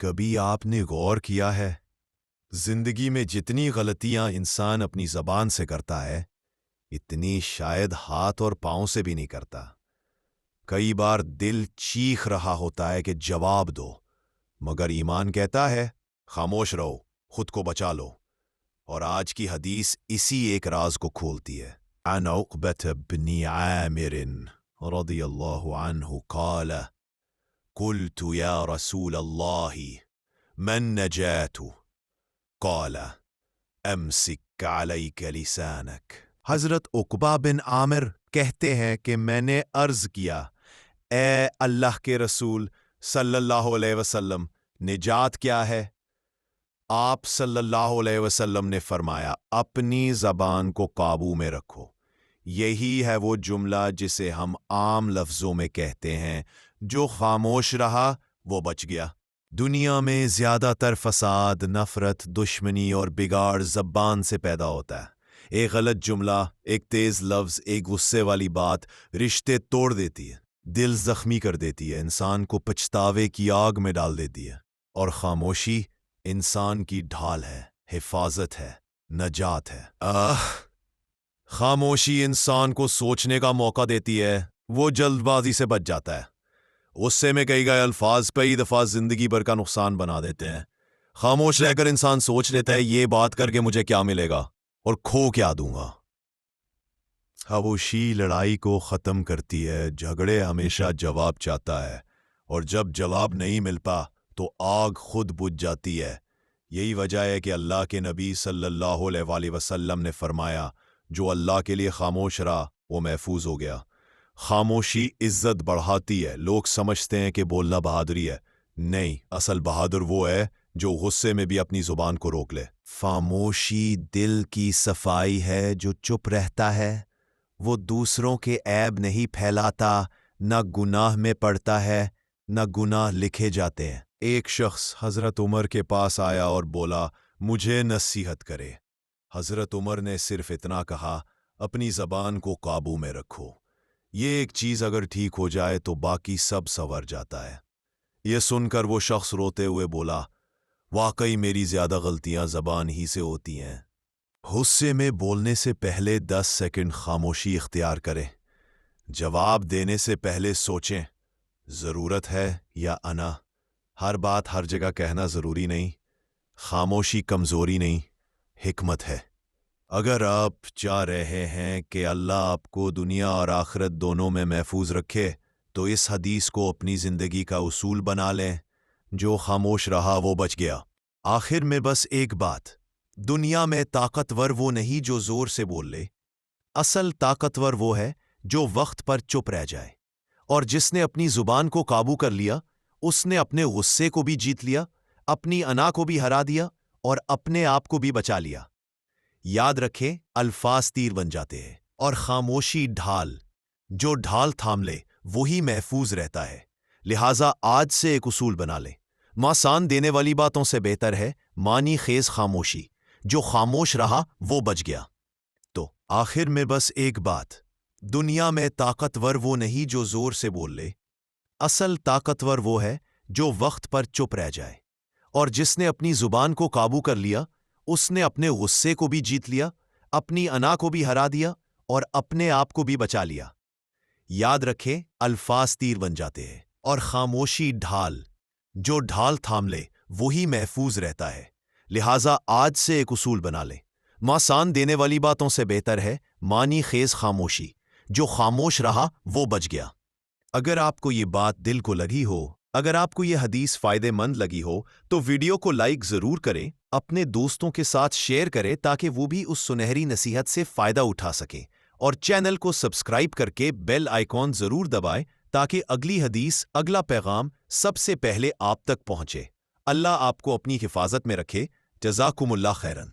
کبھی آپ نے غور کیا ہے زندگی میں جتنی غلطیاں انسان اپنی زبان سے کرتا ہے اتنی شاید ہاتھ اور پاؤں سے بھی نہیں کرتا۔ کئی بار دل چیخ رہا ہوتا ہے کہ جواب دو، مگر ایمان کہتا ہے خاموش رہو، خود کو بچا لو۔ اور آج کی حدیث اسی ایک راز کو کھولتی ہے۔ عن عقبة بن عامر رضی اللہ عنہ قال قلت یا رسول اللہ من نجات قال امسک علیک لسانک۔ حضرت عقبہ بن عامر کہتے ہیں کہ میں نے عرض کیا، اے اللہ کے رسول صلی اللہ علیہ وسلم، نجات کیا ہے؟ آپ صلی اللہ علیہ وسلم نے فرمایا، اپنی زبان کو قابو میں رکھو۔ یہی ہے وہ جملہ جسے ہم عام لفظوں میں کہتے ہیں، جو خاموش رہا وہ بچ گیا۔ دنیا میں زیادہ تر فساد، نفرت، دشمنی اور بگاڑ زبان سے پیدا ہوتا ہے۔ ایک غلط جملہ، ایک تیز لفظ، ایک غصے والی بات رشتے توڑ دیتی ہے، دل زخمی کر دیتی ہے، انسان کو پچھتاوے کی آگ میں ڈال دیتی ہے۔ اور خاموشی انسان کی ڈھال ہے، حفاظت ہے، نجات ہے۔ خاموشی انسان کو سوچنے کا موقع دیتی ہے، وہ جلد بازی سے بچ جاتا ہے۔ غصے میں کہے گئے الفاظ کئی دفعہ زندگی بھر کا نقصان بنا دیتے ہیں۔ خاموش رہ کر انسان سوچ لیتا ہے، یہ بات کر کے مجھے کیا ملے گا اور کھو کیا دوں گا۔ خاموشی لڑائی کو ختم کرتی ہے، جھگڑے ہمیشہ جواب چاہتا ہے، اور جب جواب نہیں ملتا تو آگ خود بجھ جاتی ہے۔ یہی وجہ ہے کہ اللہ کے نبی صلی اللہ علیہ وآلہ وسلم نے فرمایا، جو اللہ کے لیے خاموش رہا وہ محفوظ ہو گیا۔ خاموشی عزت بڑھاتی ہے۔ لوگ سمجھتے ہیں کہ بولنا بہادری ہے، نہیں، اصل بہادر وہ ہے جو غصے میں بھی اپنی زبان کو روک لے۔ خاموشی دل کی صفائی ہے۔ جو چپ رہتا ہے وہ دوسروں کے عیب نہیں پھیلاتا، نہ گناہ میں پڑتا ہے، نہ گناہ لکھے جاتے ہیں۔ ایک شخص حضرت عمر کے پاس آیا اور بولا، مجھے نصیحت کرے۔ حضرت عمر نے صرف اتنا کہا، اپنی زبان کو قابو میں رکھو۔ یہ ایک چیز اگر ٹھیک ہو جائے تو باقی سب سنور جاتا ہے۔ یہ سن کر وہ شخص روتے ہوئے بولا، واقعی میری زیادہ غلطیاں زبان ہی سے ہوتی ہیں۔ غصے میں بولنے سے پہلے 10 سیکنڈ خاموشی اختیار کریں۔ جواب دینے سے پہلے سوچیں، ضرورت ہے یا انا؟ ہر بات ہر جگہ کہنا ضروری نہیں۔ خاموشی کمزوری نہیں، حکمت ہے۔ اگر آپ چاہ رہے ہیں کہ اللہ آپ کو دنیا اور آخرت دونوں میں محفوظ رکھے تو اس حدیث کو اپنی زندگی کا اصول بنا لیں، جو خاموش رہا وہ بچ گیا۔ آخر میں بس ایک بات، دنیا میں طاقتور وہ نہیں جو زور سے بول لے، اصل طاقتور وہ ہے جو وقت پر چپ رہ جائے۔ اور جس نے اپنی زبان کو قابو کر لیا، اس نے اپنے غصے کو بھی جیت لیا، اپنی انا کو بھی ہرا دیا اور اپنے آپ کو بھی بچا لیا۔ یاد رکھیں، الفاظ تیر بن جاتے ہیں اور خاموشی ڈھال۔ جو ڈھال تھام لے وہی محفوظ رہتا ہے۔ لہٰذا آج سے ایک اصول بنا لیں، ماسان دینے والی باتوں سے بہتر ہے معنی خیز خاموشی۔ جو خاموش رہا وہ بچ گیا۔ تو آخر میں بس ایک بات، دنیا میں طاقتور وہ نہیں جو زور سے بول لے، اصل طاقتور وہ ہے جو وقت پر چپ رہ جائے۔ اور جس نے اپنی زبان کو قابو کر لیا، اس نے اپنے غصے کو بھی جیت لیا، اپنی انا کو بھی ہرا دیا اور اپنے آپ کو بھی بچا لیا۔ یاد رکھیں، الفاظ تیر بن جاتے ہیں اور خاموشی ڈھال۔ جو ڈھال تھام لے وہی محفوظ رہتا ہے۔ لہٰذا آج سے ایک اصول بنا لیں، ماسان دینے والی باتوں سے بہتر ہے معنی خیز خاموشی۔ جو خاموش رہا وہ بچ گیا۔ اگر آپ کو یہ بات دل کو لگی ہو، اگر آپ کو یہ حدیث فائدے مند لگی ہو تو ویڈیو کو لائک ضرور کریں، اپنے دوستوں کے ساتھ شیئر کریں تاکہ وہ بھی اس سنہری نصیحت سے فائدہ اٹھا سکیں، اور چینل کو سبسکرائب کر کے بیل آئیکن ضرور دبائیں تاکہ اگلی حدیث، اگلا پیغام سب سے پہلے آپ تک پہنچے۔ اللہ آپ کو اپنی حفاظت میں رکھے۔ جزاکم اللہ خیرن۔